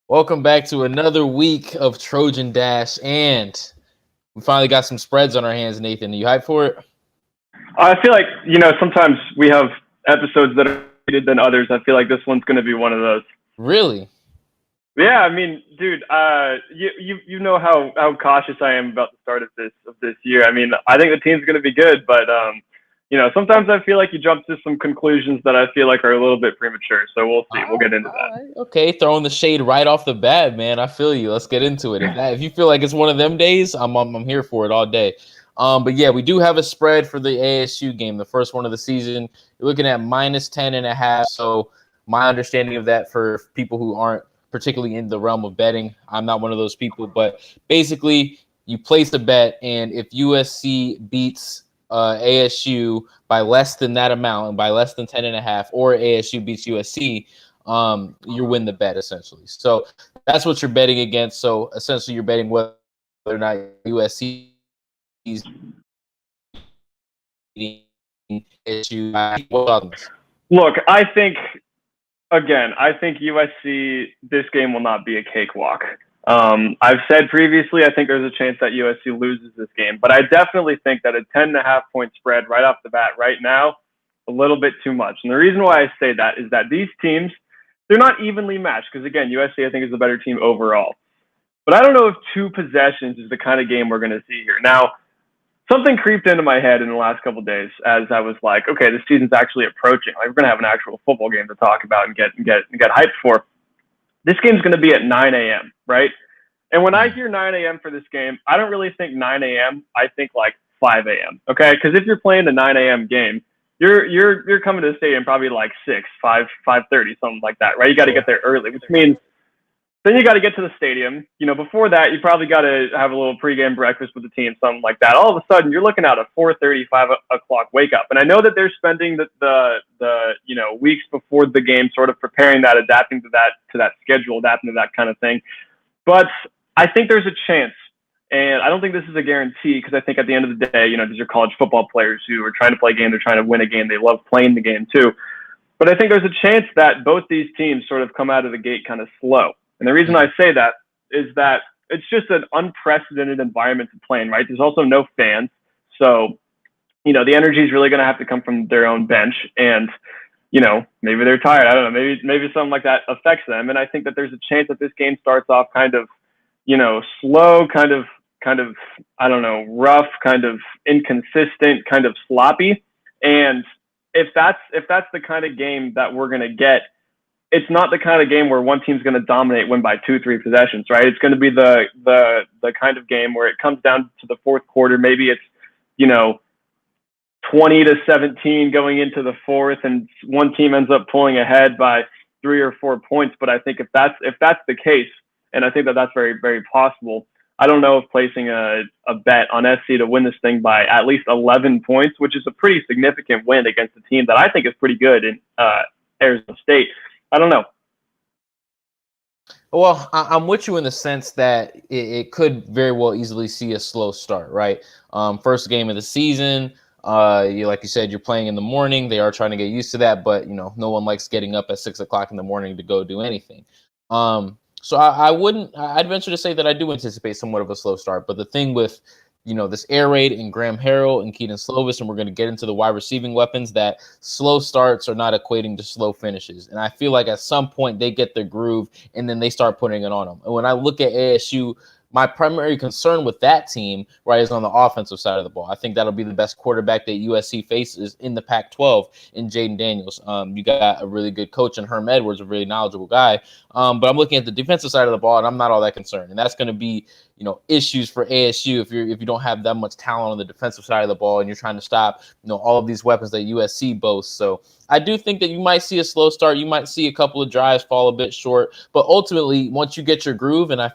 Welcome back to another week of Trojan Dash, and we finally got some spreads on our hands. Nathan, are you hyped for it? I feel like, sometimes we have episodes that are rated than others. I feel like this one's going to be one of those. Really? Yeah, I mean, dude, you know how cautious I am about the start of this year. I mean, I think the team's going to be good, but sometimes I feel like you jump to some conclusions that I feel like are a little bit premature. So we'll see. We'll get into that. Right. Okay, throwing the shade right off the bat, man. I feel you. Let's get into it. If you feel like it's one of them days, I'm here for it all day. But yeah, we do have a spread for the ASU game, the first one of the season. You're looking at minus 10.5. So my understanding of that for people who aren't particularly in the realm of betting, I'm not one of those people, but basically you place a bet, and if USC beats ASU by less than that amount, and by less than 10.5, or ASU beats USC, you win the bet essentially. So that's what you're betting against. So essentially you're betting whether or not USC is beating ASU. Look, I think USC, this game will not be a cakewalk. I've said previously, I think there's a chance that USC loses this game, but I definitely think that a 10.5-point spread right off the bat right now, a little bit too much. And the reason why I say that is that these teams, they're not evenly matched because, again, USC, I think, is the better team overall. But I don't know if 2 possessions is the kind of game we're going to see here. Now, something creeped into my head in the last couple of days as I was like, okay, this season's actually approaching. Like, we're going to have an actual football game to talk about and get hyped for. This game's going to be at 9 a.m., right? And when I hear 9 a.m. for this game, I don't really think 9 a.m. I think like 5 a.m., okay? Because if you're playing a 9 a.m. game, you're coming to the stadium probably like 5:30, something like that, right? You got to get there early, which means then you got to get to the stadium. Before that, you probably got to have a little pregame breakfast with the team, something like that. All of a sudden, you're looking at a 4:30, 5 o'clock wake up. And I know that they're spending the weeks before the game sort of preparing that, adapting to that schedule, adapting to that kind of thing. But I think there's a chance, and I don't think this is a guarantee because I think at the end of the day, these are college football players who are trying to play a game. They're trying to win a game. They love playing the game too. But I think there's a chance that both these teams sort of come out of the gate kind of slow. And the reason I say that is that it's just an unprecedented environment to play in, right? There's also no fans. So, the energy is really going to have to come from their own bench. And, maybe they're tired. I don't know. Maybe something like that affects them. And I think that there's a chance that this game starts off kind of, slow, kind of, I don't know, rough, kind of inconsistent, kind of sloppy. And if that's the kind of game that we're going to get, it's not the kind of game where one team's going to dominate, win by 2-3 possessions, right? It's going to be the kind of game where it comes down to the fourth quarter. Maybe it's, 20-17 going into the fourth, and one team ends up pulling ahead by 3 or 4 points. But I think if that's the case, and I think that that's very, very possible, I don't know if placing a bet on SC to win this thing by at least 11 points, which is a pretty significant win against a team that I think is pretty good in Arizona State. I don't know. Well, I'm with you in the sense that it could very well easily see a slow start, right? First game of the season, like you said, you're playing in the morning. They are trying to get used to that, but no one likes getting up at 6 o'clock in the morning to go do anything. So I'd venture to say that I do anticipate somewhat of a slow start. But the thing with this air raid and Graham Harrell and Keaton Slovis, and we're going to get into the wide receiving weapons, that slow starts are not equating to slow finishes. And I feel like at some point they get their groove and then they start putting it on them. And when I look at ASU, my primary concern with that team, right, is on the offensive side of the ball. I think that'll be the best quarterback that USC faces in the Pac-12 in Jaden Daniels. You got a really good coach in Herm Edwards, a really knowledgeable guy. But I'm looking at the defensive side of the ball, and I'm not all that concerned. And that's going to be, issues for ASU if you don't have that much talent on the defensive side of the ball and you're trying to stop, all of these weapons that USC boasts. So I do think that you might see a slow start. You might see a couple of drives fall a bit short. But ultimately, once you get your groove, and I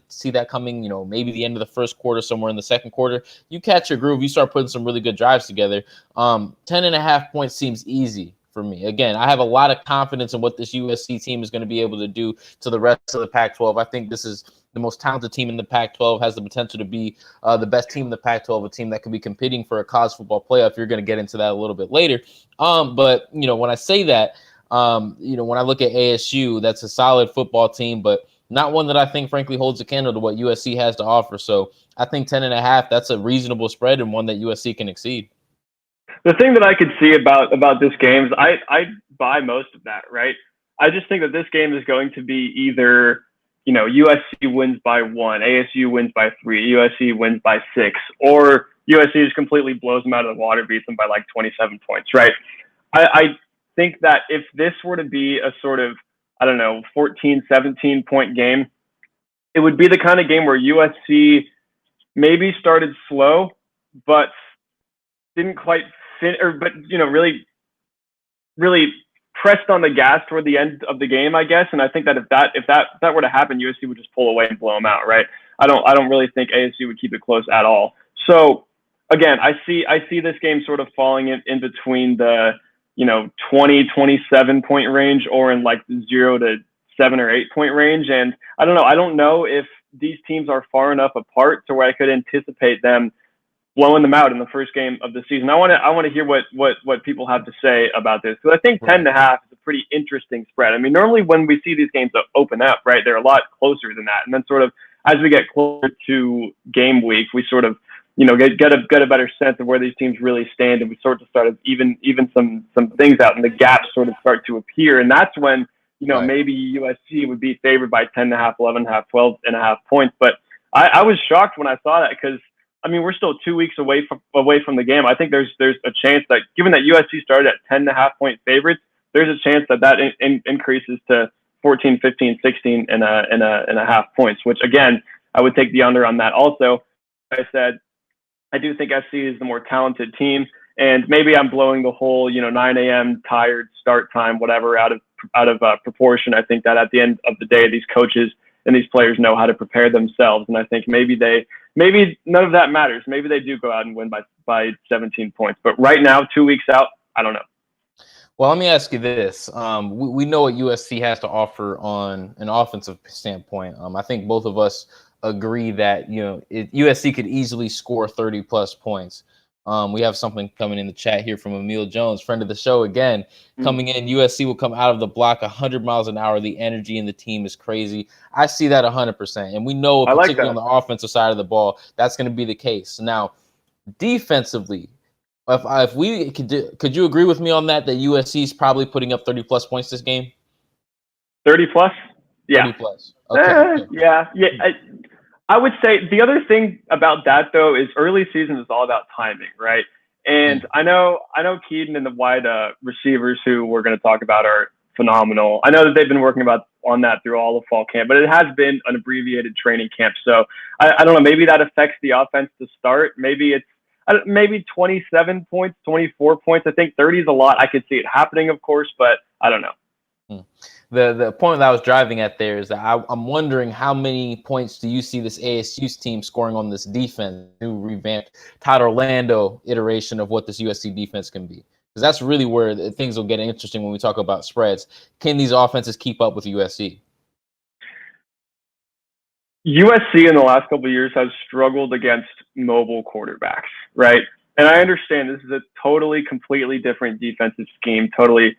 see that coming, maybe the end of the first quarter, somewhere in the second quarter, you catch your groove, you start putting some really good drives together. 10.5 points seems easy for me. Again, I have a lot of confidence in what this USC team is going to be able to do to the rest of the Pac-12. I think this is the most talented team in the Pac-12, has the potential to be the best team in the Pac-12, a team that could be competing for a college football playoff. You're going to get into that a little bit later. But when I say that, when I look at ASU, that's a solid football team, but not one that I think, frankly, holds a candle to what USC has to offer. So I think 10.5, that's a reasonable spread and one that USC can exceed. The thing that I could see about this game is I buy most of that, right? I just think that this game is going to be either, USC wins by 1, ASU wins by 3, USC wins by 6, or USC just completely blows them out of the water, beats them by like 27 points, right? I think that if this were to be a sort of, 14, 17-point game, it would be the kind of game where USC maybe started slow, but didn't quite really pressed on the gas toward the end of the game, I guess. And I think that if that were to happen, USC would just pull away and blow them out, right? I don't really think ASU would keep it close at all. So again, I see this game sort of falling in between the 20, 27 point range, or in like the 0 to 7 or 8 point range. And I don't know if these teams are far enough apart to where I could anticipate them blowing them out in the first game of the season. I want to hear what people have to say about this, because I think 10.5 is a pretty interesting spread. I mean, normally when we see these games open up, right, they're a lot closer than that, and then sort of as we get closer to game week, we sort of get a better sense of where these teams really stand, and we sort of start to even some things out, and the gaps sort of start to appear, and that's when Right. maybe USC would be favored by 10.5, 11.5, 12.5 points. But I was shocked when I saw that, because I mean, we're still 2 weeks away from the game. I think there's a chance that, given that USC started at 10.5-point favorites, there's a chance that increases to 14, 15, 16 and a half points, which again, I would take the under on that. Also, like I said, I do think SC is the more talented team, and maybe I'm blowing the whole 9 a.m. tired start time, whatever, out of proportion. I think that at the end of the day, these coaches and these players know how to prepare themselves, and I think maybe none of that matters. Maybe they do go out and win by 17 points. But right now, 2 weeks out, I don't know. Well, let me ask you this. We know what USC has to offer on an offensive standpoint. I think both of us agree that USC could easily score 30-plus points. We have something coming in the chat here from Emil Jones, friend of the show again. Coming in, USC will come out of the block 100 miles an hour. The energy in the team is crazy. I see that 100%. And we know, particularly on the offensive side of the ball, that's going to be the case. Now, defensively, if we could you agree with me on that USC is probably putting up 30-plus points this game? 30-plus? Yeah. 30-plus. Okay. Yeah. I would say the other thing about that, though, is early season is all about timing, right? And I know Keaton and the wide receivers who we're going to talk about are phenomenal. I know that they've been working on that through all of fall camp, but it has been an abbreviated training camp. So I don't know, maybe that affects the offense to start. Maybe it's 27 points, 24 points. I think 30 is a lot. I could see it happening, of course, but I don't know. The point that I was driving at there is that I'm wondering how many points do you see this ASU's team scoring on this defense, new revamped Todd Orlando iteration of what this USC defense can be? Because that's really where things will get interesting when we talk about spreads. Can these offenses keep up with USC? USC in the last couple of years has struggled against mobile quarterbacks, right? And I understand this is a totally, completely different defensive scheme, totally,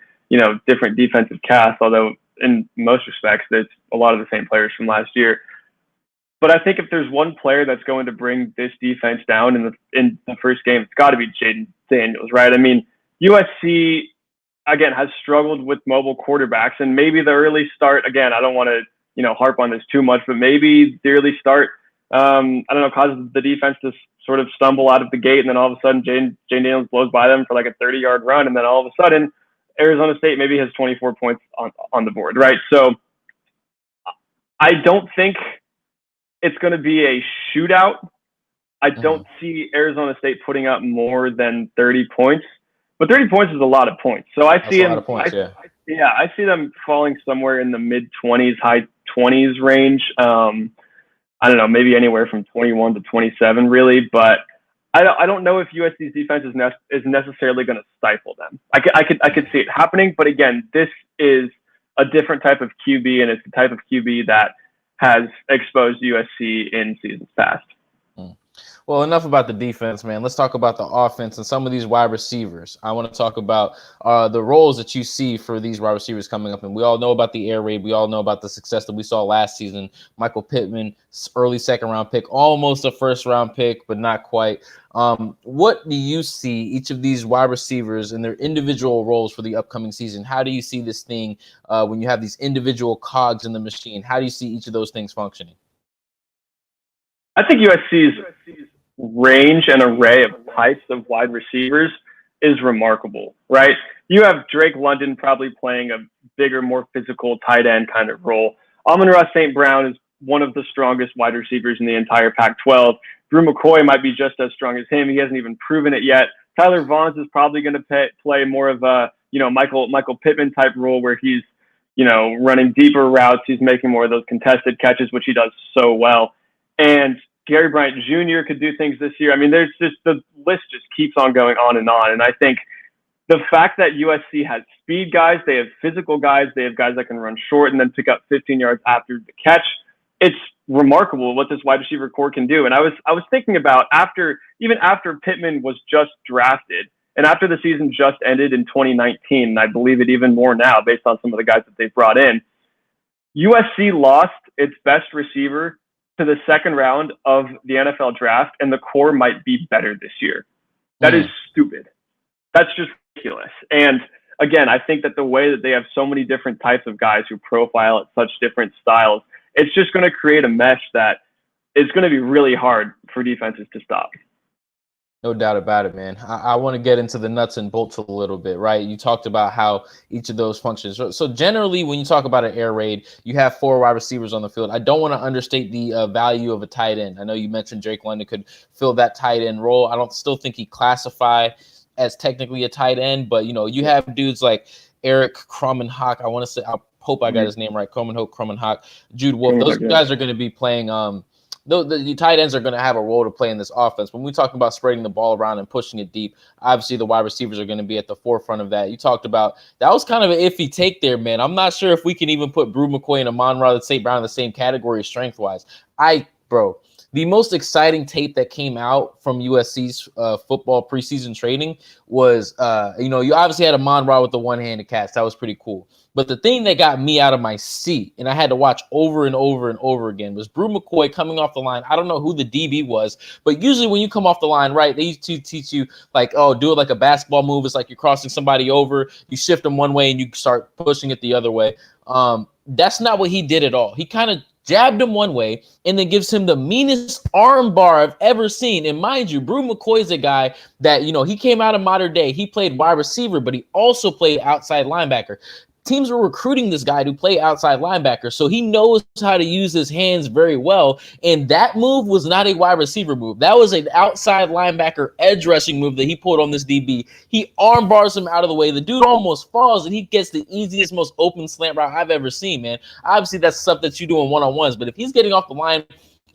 different defensive cast, although in most respects, it's a lot of the same players from last year. But I think if there's one player that's going to bring this defense down in the first game, it's got to be Jaden Daniels, right? I mean, USC, again, has struggled with mobile quarterbacks, and maybe the early start, again, I don't want to harp on this too much, but maybe the early start, causes the defense to sort of stumble out of the gate, and then all of a sudden Jane Daniels blows by them for like a 30-yard run, and then all of a sudden Arizona State maybe has 24 points on the board, right? So I don't think it's going to be a shootout. I don't see Arizona State putting up more than 30 points, but 30 points is a lot of points. So I see them. I see them falling somewhere in the mid-20s, high 20s range. I don't know, maybe anywhere from 21 to 27, really. But I don't know if USC's defense is necessarily going to stifle them. I could see it happening, but again, this is a different type of QB, and it's the type of QB that has exposed USC in seasons past. Well, enough about the defense, man. Let's talk about the offense and some of these wide receivers. I want to talk about the roles that you see for these wide receivers coming up. And we all know about the air raid. We all know about the success that we saw last season. Michael Pittman, early second-round pick, almost a first-round pick, but not quite. What do you see each of these wide receivers in their individual roles for the upcoming season? How do you see this thing when you have these individual cogs in the machine? How do you see each of those things functioning? I think USC's range and array of types of wide receivers is remarkable, right? You have Drake London probably playing a bigger, more physical tight end kind of role. Amon-Ra St. Brown is one of the strongest wide receivers in the entire Pac-12. Drew McCoy might be just as strong as him. He hasn't even proven it yet. Tyler Vaughns is probably going to play more of a, Michael Pittman type role where he's, running deeper routes. He's making more of those contested catches, which he does so well. And Gary Bryant Jr. could do things this year. I mean, there's just the list just keeps on going on. And I think the fact that USC has speed guys, they have physical guys, they have guys that can run short and then pick up 15 yards after the catch. It's remarkable what this wide receiver core can do. And I was thinking about even after Pittman was just drafted and after the season just ended in 2019, and I believe it even more now based on some of the guys that they've brought in, USC lost its best receiver to the second round of the NFL draft, and the core might be better this year. That is stupid. That's just ridiculous. And again, I think that the way that they have so many different types of guys who profile at such different styles, it's just going to create a mesh that is going to be really hard for defenses to stop. No doubt about it, man. I want to get into the nuts and bolts a little bit, right? You talked about how each of those functions. So generally, when you talk about an air raid, you have 4 wide receivers on the field. I don't want to understate the value of a tight end. I know you mentioned Drake London could fill that tight end role. I don't still think he classify as technically a tight end, but you have dudes like Eric Krummenhoek. I want to say, I hope I got his name right. Krummenhoek, Jude Wolf. Those guys are going to be playing. The tight ends are going to have a role to play in this offense. When we talk about spreading the ball around and pushing it deep, obviously the wide receivers are going to be at the forefront of that. You talked about that was kind of an iffy take there, man. I'm not sure if we can even put Brew McCoy and Amon-Ra St. Brown in the same category strength-wise. The most exciting tape that came out from USC's football preseason training was, you obviously had Amon-Ra with the one-handed catch. That was pretty cool. But the thing that got me out of my seat, and I had to watch over and over and over again, was Brew McCoy coming off the line. I don't know who the DB was, but usually when you come off the line, right, they used to teach you, like, do it like a basketball move. It's like you're crossing somebody over. You shift them one way, and you start pushing it the other way. That's not what he did at all. He kind of jabbed him one way and then gives him the meanest arm bar I've ever seen. And mind you, Brew McCoy is a guy that, he came out of modern day. He played wide receiver, but he also played outside linebacker. Teams were recruiting this guy to play outside linebacker, so he knows how to use his hands very well. And that move was not a wide receiver move. That was an outside linebacker edge rushing move that he pulled on this DB. He arm bars him out of the way. The dude almost falls, and he gets the easiest, most open slant route I've ever seen, man. Obviously, that's stuff that you do in one-on-ones, but if he's getting off the line,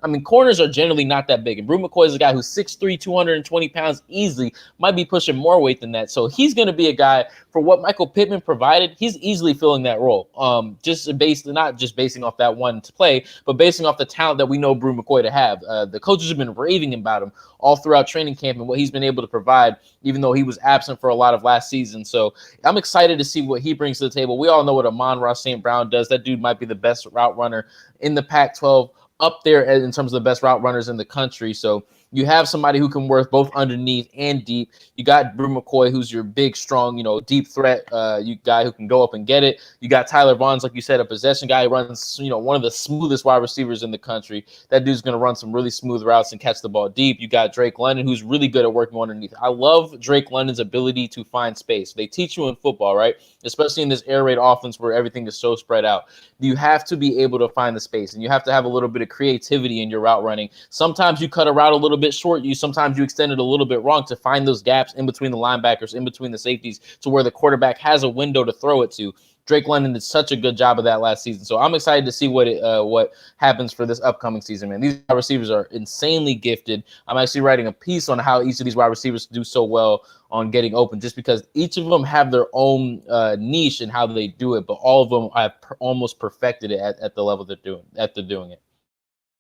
I mean, corners are generally not that big. And Brew McCoy is a guy who's 6'3", 220 pounds easily, might be pushing more weight than that. So he's going to be a guy, for what Michael Pittman provided, he's easily filling that role. Not just basing off that one to play, but basing off the talent that we know Brew McCoy to have. The coaches have been raving about him all throughout training camp and what he's been able to provide, even though he was absent for a lot of last season. So I'm excited to see what he brings to the table. We all know what Amon-Ra St. Brown does. That dude might be the best route runner in the Pac-12, up there in terms of the best route runners in the country. So you have somebody who can work both underneath and deep. You got Brew McCoy, who's your big, strong, deep threat. You guy who can go up and get it. You got Tyler Vaughns, like you said, a possession guy who runs, one of the smoothest wide receivers in the country. That dude's going to run some really smooth routes and catch the ball deep. You got Drake London, who's really good at working underneath. I love Drake London's ability to find space. They teach you in football, right? Especially in this air raid offense where everything is so spread out. You have to be able to find the space, and you have to have a little bit of creativity in your route running. Sometimes you cut a route a little bit short. Sometimes you extend it a little bit wrong to find those gaps in between the linebackers, in between the safeties, to where the quarterback has a window to throw it to. Drake London did such a good job of that last season. So I'm excited to see what happens for this upcoming season, man. These wide receivers are insanely gifted. I'm actually writing a piece on how each of these wide receivers do so well on getting open, just because each of them have their own niche and how they do it, but all of them have almost perfected it at the level they're doing it.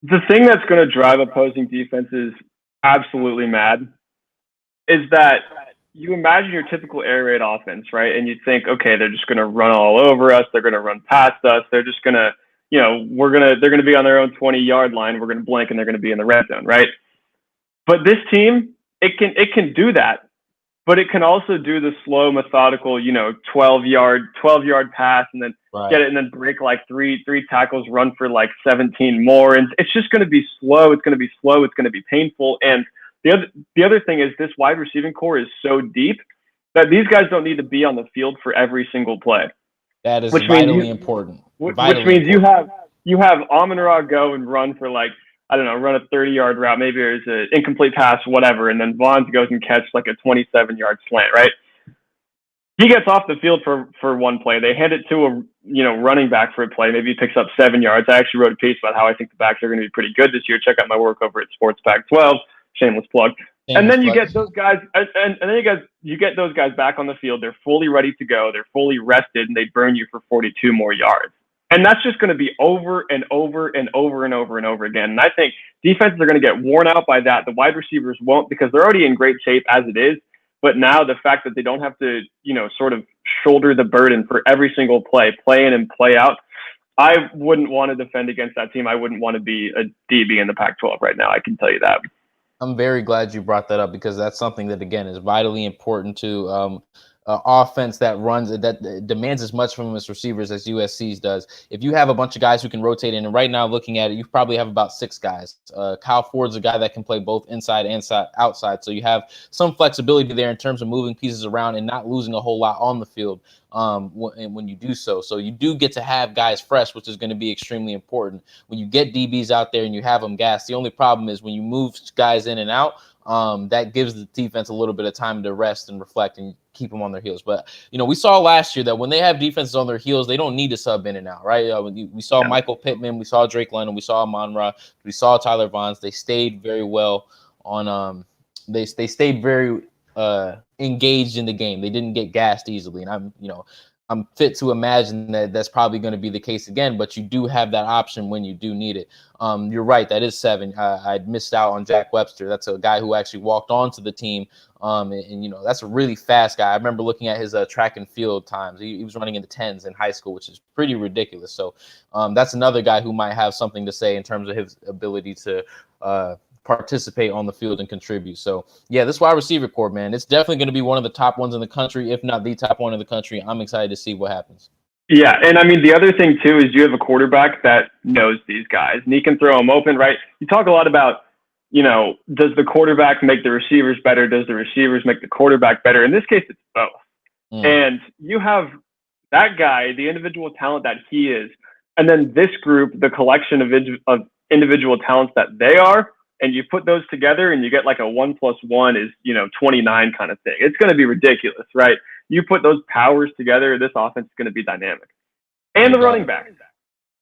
The thing that's going to drive opposing defenses absolutely mad is that you imagine your typical air raid offense, right? And you think, okay, they're just going to run all over us. They're going to run past us. They're just going to, they're going to be on their own 20-yard line. We're going to blink and they're going to be in the red zone, right? But this team, it can do that, but it can also do the slow, methodical, 12-yard pass and then get it and then break like three tackles, run for like 17 more. And it's just going to be slow. It's going to be slow. It's going to be painful. And the other thing is this wide receiving core is so deep that these guys don't need to be on the field for every single play. That is vitally important. Which means you have Amon-Ra go and run for like, I don't know, run a 30-yard route. Maybe there's an incomplete pass, whatever. And then Vaughn goes and catch like a 27-yard slant, right? He gets off the field for one play. They hand it to a running back for a play. Maybe he picks up 7 yards. I actually wrote a piece about how I think the backs are going to be pretty good this year. Check out my work over at Sports Pack 12. Shameless plug. And then you get those guys, and then you get those guys back on the field. They're fully ready to go. They're fully rested, and they burn you for 42 more yards. And that's just going to be over and over and over and over and over again. And I think defenses are going to get worn out by that. The wide receivers won't, because they're already in great shape as it is. But now the fact that they don't have to, sort of shoulder the burden for every single play in and play out, I wouldn't want to defend against that team. I wouldn't want to be a DB in the Pac-12 right now. I can tell you that. I'm very glad you brought that up, because that's something that, again, is vitally important to offense that demands as much from its receivers as USC's does. If you have a bunch of guys who can rotate in, and right now looking at it, you probably have about 6 guys. Kyle Ford's a guy that can play both inside and outside, so you have some flexibility there in terms of moving pieces around and not losing a whole lot on the field when you do so. So you do get to have guys fresh, which is going to be extremely important. When you get DBs out there and you have them gassed, the only problem is when you move guys in and out, that gives the defense a little bit of time to rest and reflect and keep them on their heels. But, we saw last year that when they have defenses on their heels, they don't need to sub in and out, right? We saw Michael Pittman, we saw Drake London, we saw Amon-Ra, we saw Tyler Vaughns. They stayed very well on they stayed very engaged in the game. They didn't get gassed easily. And I'm fit to imagine that that's probably going to be the case again, but you do have that option when you do need it. You're right. That is 7. I'd missed out on Jack Webster. That's a guy who actually walked onto the team. And that's a really fast guy. I remember looking at his track and field times. He was running in the 10s in high school, which is pretty ridiculous. So that's another guy who might have something to say in terms of his ability to participate on the field and contribute. So yeah, this wide receiver core, man, it's definitely going to be one of the top ones in the country, if not the top one in the country. I'm excited to see what happens. Yeah, and I mean, the other thing too is you have a quarterback that knows these guys, and he can throw them open, right? You talk a lot about, does the quarterback make the receivers better? Does the receivers make the quarterback better? In this case, it's both. And you have that guy, the individual talent that he is, and then this group, the collection of individual talents that they are, and you put those together and you get like a 1 + 1 is, 29 kind of thing. It's going to be ridiculous, right? You put those powers together, this offense is going to be dynamic. And the running backs.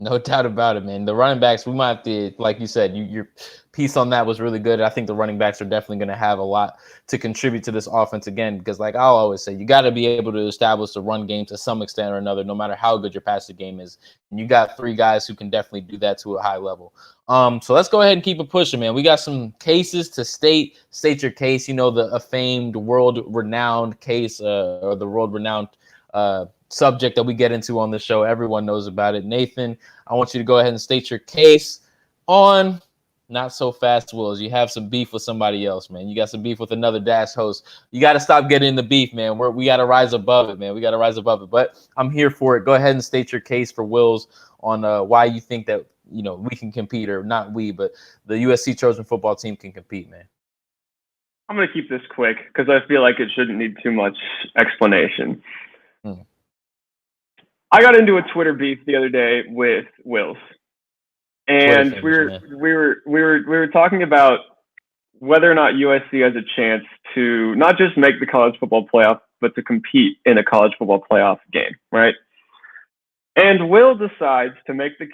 No doubt about it, man. The running backs, we might have to, like you said, your piece on that was really good. I think the running backs are definitely going to have a lot to contribute to this offense again, because like I'll always say, you got to be able to establish the run game to some extent or another, no matter how good your passing game is. And you got 3 guys who can definitely do that to a high level. So let's go ahead and keep it pushing, man. We got some cases to state your case. The famed world-renowned case or the world-renowned subject that we get into on the show. Everyone knows about it. Nathan, I want you to go ahead and state your case on Not So Fast Wills. You have some beef with somebody else, man. You got some beef with another Dash host. You got to stop getting the beef, man. We got to rise above it, man. We got to rise above it. But I'm here for it. Go ahead and state your case for Wills on why you think that, we can compete, or not we, but the USC Trojan football team can compete, man. I'm going to keep this quick because I feel like it shouldn't need too much explanation. I got into a Twitter beef the other day with Wills, and we were talking about whether or not USC has a chance to not just make the college football playoff, but to compete in a college football playoff game, right? And Wills decides to make the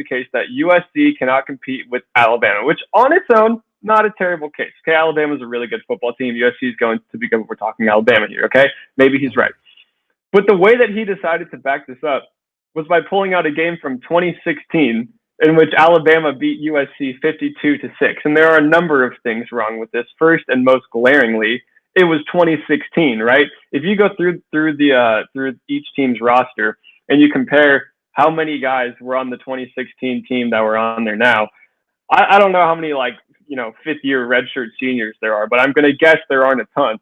case that USC cannot compete with Alabama, which on its own, not a terrible case. Okay, Alabama's a really good football team. USC is going to be good. We're talking Alabama here, okay? Maybe he's right. But the way that he decided to back this up was by pulling out a game from 2016 in which Alabama beat USC 52-6. And there are a number of things wrong with this. First and most glaringly, it was 2016, right? If you go through each team's roster and you compare how many guys were on the 2016 team that were on there now, I don't know how many fifth-year redshirt seniors there are, but I'm going to guess there aren't a ton.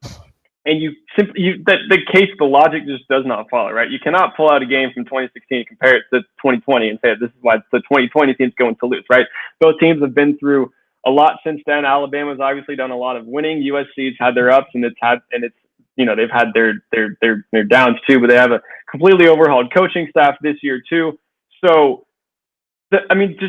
And the logic just does not follow, right? You cannot pull out a game from 2016 and compare it to 2020 and say this is why the 2020 team's going to lose, right? Both teams have been through a lot since then. Alabama's obviously done a lot of winning. USC's had their ups, and they've had their downs too. But they have a completely overhauled coaching staff this year too. So, there's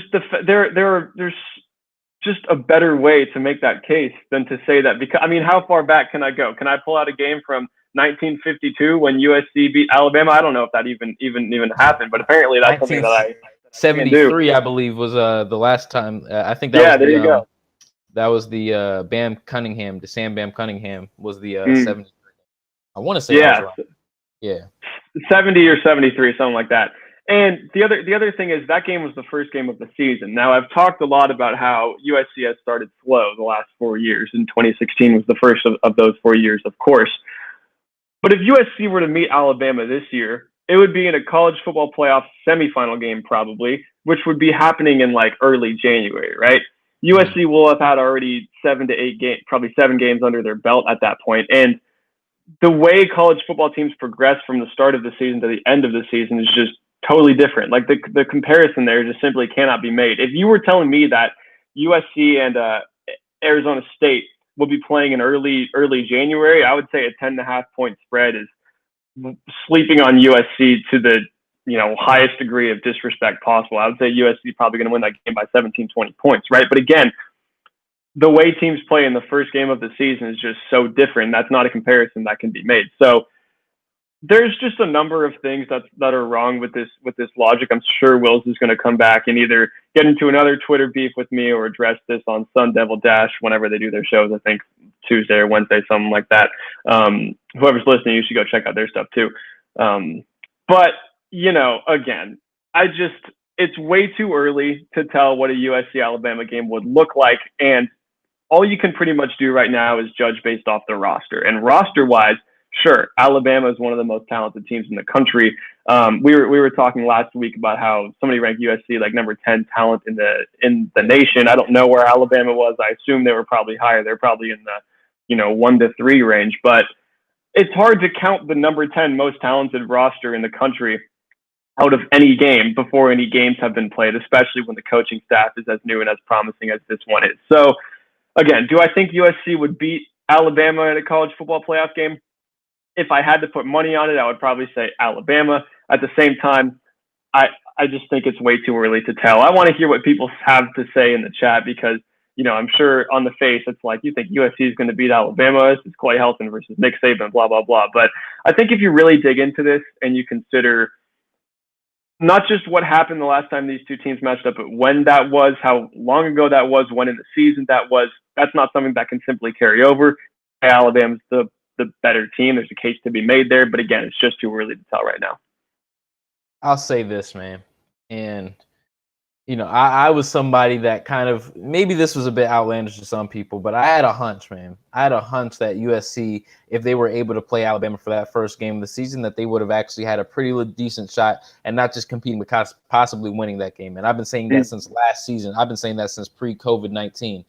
just a better way to make that case than to say that, because how far back can I go? Can I pull out a game from 1952 when USC beat Alabama? I don't know if that even happened, but apparently that's something that I 73, I believe, was the last time. I think that was there you go. That was the Bam Cunningham, the Sam Bam Cunningham was the 73. I want to say that was right. Yeah, 70 or 73, something like that. And the other thing is that game was the first game of the season. Now, I've talked a lot about how USC has started slow the last 4 years, and 2016 was the first of those 4 years, of course. But if USC were to meet Alabama this year, it would be in a college football playoff semifinal game probably, which would be happening in early January, right? USC will have had already 7 to 8 games, probably 7 games under their belt at that point. And the way college football teams progress from the start of the season to the end of the season is just totally different. The comparison there just simply cannot be made. If you were telling me that USC and Arizona State will be playing in early January, I would say a 10.5 point spread is sleeping on USC to the highest degree of disrespect possible. I would say USC is probably going to win that game by 17, 20 points, right? But again, the way teams play in the first game of the season is just so different. That's not a comparison that can be made. So there's just a number of things that are wrong with this logic. I'm sure Wills is going to come back and either get into another Twitter beef with me or address this on Sun Devil Dash whenever they do their shows. I think Tuesday or Wednesday, something like that. Whoever's listening, you should go check out their stuff too. But again, it's way too early to tell what a USC Alabama game would look like, and all you can pretty much do right now is judge based off the roster. And roster wise, sure, Alabama is one of the most talented teams in the country. We were talking last week about how somebody ranked USC like number 10 talent in the nation. I don't know where Alabama was. I assume they were probably higher. They're probably in the 1 to 3 range. But it's hard to count the number 10 most talented roster in the country out of any game before any games have been played, especially when the coaching staff is as new and as promising as this one is. So, again, do I think USC would beat Alabama in a college football playoff game? If I had to put money on it, I would probably say Alabama. At the same time, I just think it's way too early to tell. I want to hear what people have to say in the chat because, I'm sure on the face it's like you think USC is going to beat Alabama. This is Clay Helton versus Nick Saban, blah, blah, blah. But I think if you really dig into this and you consider not just what happened the last time these two teams matched up, but when that was, how long ago that was, when in the season that was, that's not something that can simply carry over. Alabama's the better team. There's a case to be made there. But again, it's just too early to tell right now. I'll say this, man. And, I was somebody that kind of, maybe this was a bit outlandish to some people, but I had a hunch, man. I had a hunch that USC, if they were able to play Alabama for that first game of the season, that they would have actually had a pretty decent shot and not just competing, but possibly winning that game. And I've been saying that since last season. I've been saying that since pre-COVID-19.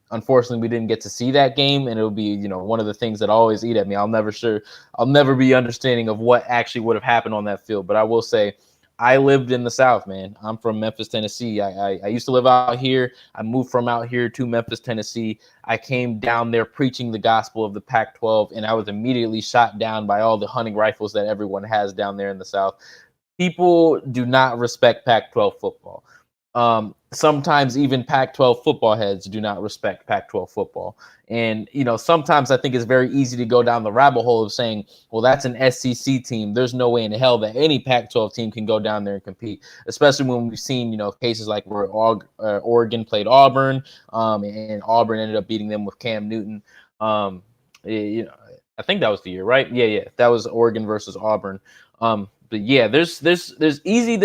Unfortunately, we didn't get to see that game, and it'll be, one of the things that always eat at me. I'll never be understanding of what actually would have happened on that field. But I will say, I lived in the South, man. I'm from Memphis, Tennessee. I used to live out here. I moved from out here to Memphis, Tennessee. I came down there preaching the gospel of the Pac-12, and I was immediately shot down by all the hunting rifles that everyone has down there in the South. People do not respect Pac-12 football. Sometimes even Pac-12 football heads do not respect Pac-12 football. And, sometimes I think it's very easy to go down the rabbit hole of saying, well, that's an SEC team. There's no way in hell that any Pac-12 team can go down there and compete, especially when we've seen, cases like where Oregon played Auburn, and Auburn ended up beating them with Cam Newton. I think that was the year, right? Yeah. That was Oregon versus Auburn. But yeah, it's easy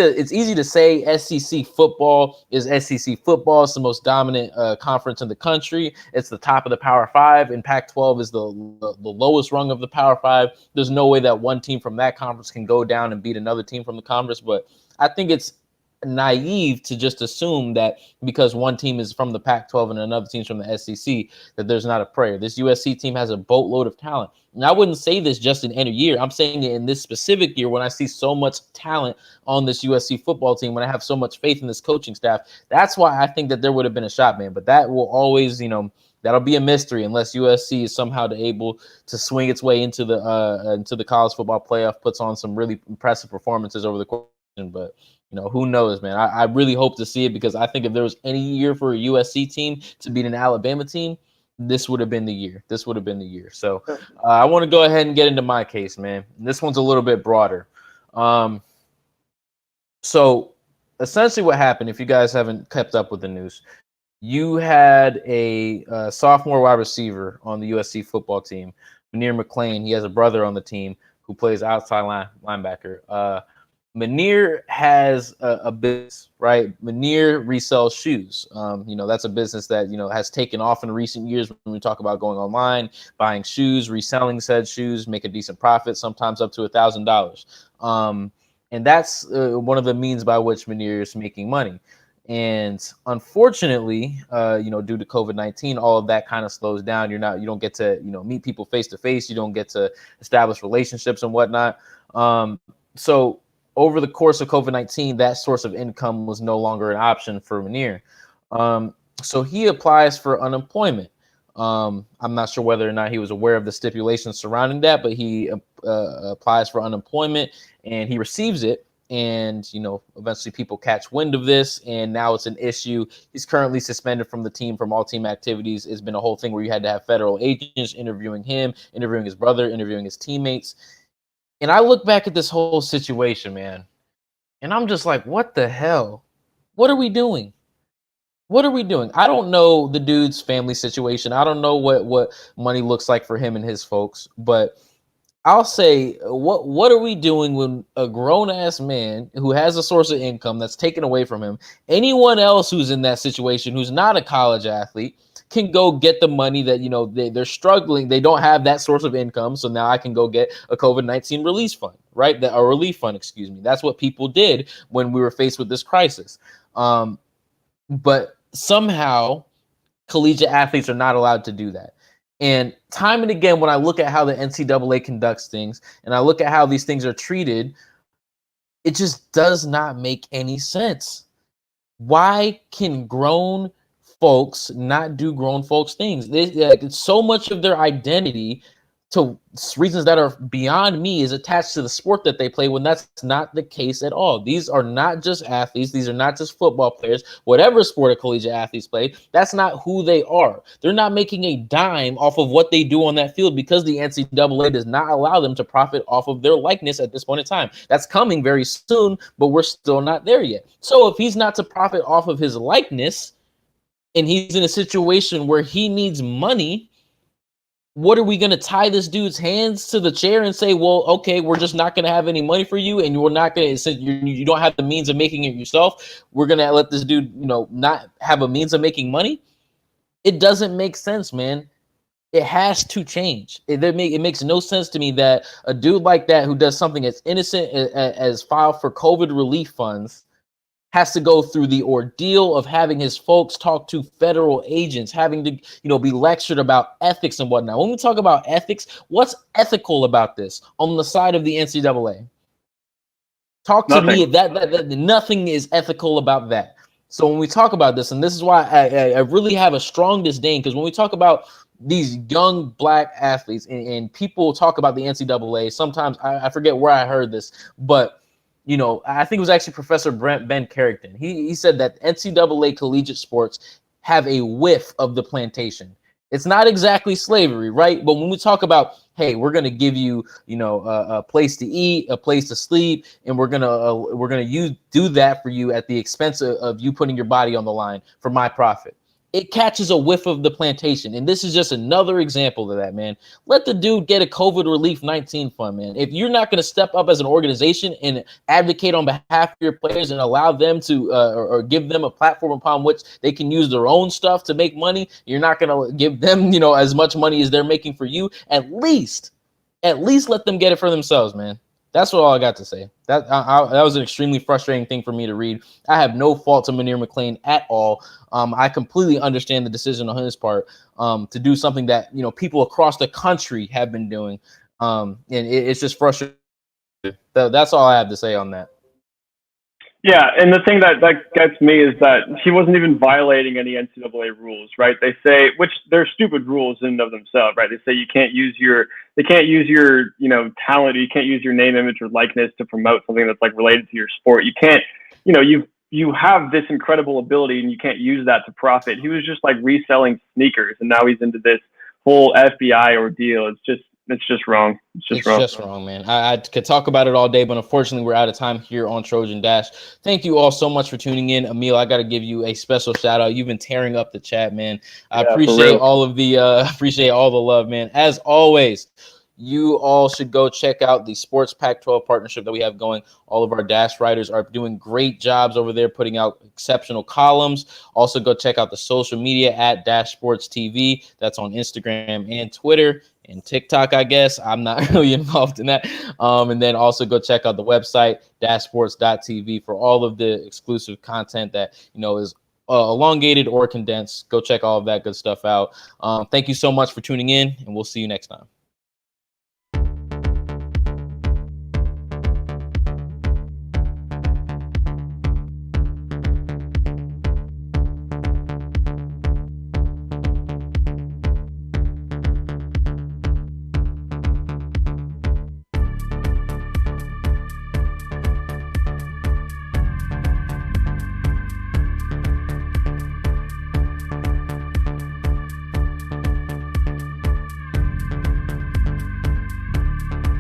to say SEC football is SEC football. It's the most dominant conference in the country. It's the top of the Power Five, and Pac-12 is the lowest rung of the Power Five. There's no way that one team from that conference can go down and beat another team from the conference. But I think it's naive to just assume that because one team is from the Pac-12 and another team's from the SEC, that there's not a prayer. This USC team has a boatload of talent. And I wouldn't say this just in any year. I'm saying it in this specific year when I see so much talent on this USC football team, when I have so much faith in this coaching staff. That's why I think that there would have been a shot, man. But that will always, that'll be a mystery unless USC is somehow able to swing its way into the college football playoff, puts on some really impressive performances over the course. But who knows, man? I really hope to see it, because I think if there was any year for a USC team to beat an Alabama team, this would have been the year. So I want to go ahead and get into my case, man. This one's a little bit broader. So essentially what happened, if you guys haven't kept up with the news, you had a sophomore wide receiver on the USC football team, Munir McClain. He has a brother on the team who plays outside linebacker. Munir has a business, right? Munir resells shoes. That's a business that, has taken off in recent years when we talk about going online, buying shoes, reselling said shoes, make a decent profit, sometimes up to $1,000. And that's one of the means by which Munir is making money. And unfortunately, due to COVID-19, all of that kind of slows down. You don't get to, meet people face to face. You don't get to establish relationships and whatnot. So over the course of COVID-19, that source of income was no longer an option for Munir. So he applies for unemployment. I'm not sure whether or not he was aware of the stipulations surrounding that, but he applies for unemployment and he receives it. And, eventually people catch wind of this, and now it's an issue. He's currently suspended from the team, from all team activities. It's been a whole thing where you had to have federal agents interviewing him, interviewing his brother, interviewing his teammates. And I look back at this whole situation, man, and I'm just like, what the hell? What are we doing? I don't know the dude's family situation. I don't know what money looks like for him and his folks, but I'll say, what are we doing when a grown-ass man who has a source of income that's taken away from him, anyone else who's in that situation who's not a college athlete, can go get the money that, they're struggling. They don't have that source of income. So now I can go get a COVID-19 release fund, right? A relief fund, excuse me. That's what people did when we were faced with this crisis. But somehow collegiate athletes are not allowed to do that. And time and again, when I look at how the NCAA conducts things and I look at how these things are treated, it just does not make any sense. Why can grown folks not do grown folks things? It's so much of their identity, to reasons that are beyond me, is attached to the sport that they play, when that's not the case at all. These are not just athletes. These are not just football players. Whatever sport a collegiate athletes play, that's not who they are. They're not making a dime off of what they do on that field, because the NCAA does not allow them to profit off of their likeness at this point in time. That's coming very soon, but we're still not there yet. So if he's not to profit off of his likeness, and he's in a situation where he needs money, what are we going to tie this dude's hands to the chair and say, well, okay, we're just not going to have any money for you, and we're not going to, since you don't have the means of making it yourself, we're going to let this dude, not have a means of making money? It doesn't make sense, man. It has to change. It makes no sense to me that a dude like that, who does something as innocent as file for COVID relief funds, has to go through the ordeal of having his folks talk to federal agents, having to, be lectured about ethics and whatnot. When we talk about ethics, what's ethical about this on the side of the NCAA? Talk to me. That nothing is ethical about that. So when we talk about this, and this is why I really have a strong disdain, because when we talk about these young black athletes and people talk about the NCAA, sometimes I forget where I heard this, but I think it was actually Professor Ben Carrington. He said that NCAA collegiate sports have a whiff of the plantation. It's not exactly slavery, right? But when we talk about, hey, we're going to give you, a place to eat, a place to sleep, and we're gonna do that for you at the expense of you putting your body on the line for my profit. it catches a whiff of the plantation. And this is just another example of that, man. Let the dude get a COVID relief 19 fund, man. If you're not going to step up as an organization and advocate on behalf of your players and allow them to or give them a platform upon which they can use their own stuff to make money, you're not going to give them, as much money as they're making for you. At least let them get it for themselves, man. That's what all I got to say. That was an extremely frustrating thing for me to read. I have no fault to Munir McClain at all. I completely understand the decision on his part to do something that people across the country have been doing, and it's just frustrating. That's all I have to say on that. Yeah, and the thing that gets me is that he wasn't even violating any NCAA rules, right? They say, which they're stupid rules in and of themselves, right? They say they can't use your talent, you can't use your name, image, or likeness to promote something that's like related to your sport. You can't, you have this incredible ability and you can't use that to profit. He was just like reselling sneakers, and now he's into this whole FBI ordeal. It's just wrong. It's just wrong, man. I could talk about it all day, but unfortunately, we're out of time here on Trojan Dash. Thank you all so much for tuning in. Emil, I got to give you a special shout out. You've been tearing up the chat, man. I appreciate all of the love, man. As always, you all should go check out the Sports Pac-12 partnership that we have going. All of our Dash writers are doing great jobs over there, putting out exceptional columns. Also, go check out the social media at Dash Sports TV. That's on Instagram and Twitter and TikTok, I guess. I'm not really involved in that. And then also go check out the website, dashsports.tv, for all of the exclusive content that, is elongated or condensed. Go check all of that good stuff out. Thank you so much for tuning in, and we'll see you next time.